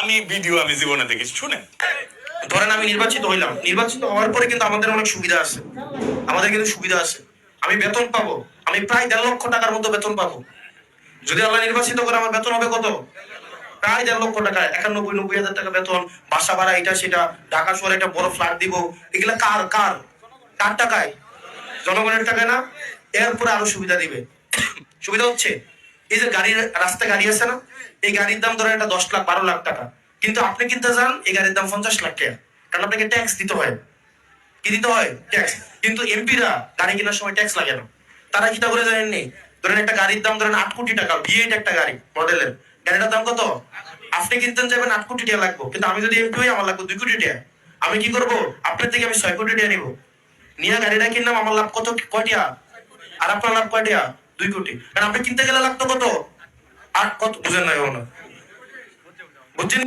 আমি ভিডিও আমি জীবনে দেখেছি, শুনে। ধরেন আমি নির্বাচিত হইলাম, নির্বাচিত হওয়ার পরে কিন্তু আমাদের অনেক সুবিধা আছে, আমাদের কিন্তু সুবিধা আছে। আমি বেতন পাবো, আমি প্রায় 1.5 লক্ষ টাকার মতো বেতন পাবো। যদি আল্লাহ নির্বাচিত করে আমার বেতন হবে কত? প্রায় 1.5 লক্ষ টাকা, 91-90 হাজার টাকা বেতন, বাসা ভাড়া এটা সেটা, ঢাকা শহরে একটা বড় ফ্ল্যাট দিব। এগুলা কার কার কার টাকায়? জনগণের টাকায় না? এরপরে আরো সুবিধা দিবে। সুবিধা হচ্ছে এই যে গাড়ির, রাস্তায় গাড়ি আছে না, এই গাড়ির দাম ধরেন এটা 10 লাখ 12 লাখ টাকা, কিন্তু আপনি কিনতে যান এই গাড়ির দাম 50 লাখ টাকা, কারণ আপনাকে ট্যাক্স দিতে হয়। কি দিতে হয়? ট্যাক্স। কিন্তু এমপিরা গাড়ি কেনার সময় ট্যাক্স লাগে না। তারা কিটা করে জানেননি? ধরেন একটা গাড়ির দাম ধরেন 8 কোটি টাকা, V8 একটা গাড়ি মডেলের, গাড়িটার দাম কত? আপনি কিনতে যাবেন 8 কোটি টাকা লাগবে, কিন্তু আমি যদি এমপি হই আমার লাগবে 2 কোটি টাকা। আমি কি করব? আপনার থেকে আমি 6 কোটি টাকা নিব, নিয়ে গাড়িটা কিনলাম, আমার লাভ কত? কয়টা? আর আপনার লাভ কয়টা? 2 কোটি। কারণ আপনি কিনতে গেলে লাগতো কত? 8 কত বুঝেন না, বুঝছেন?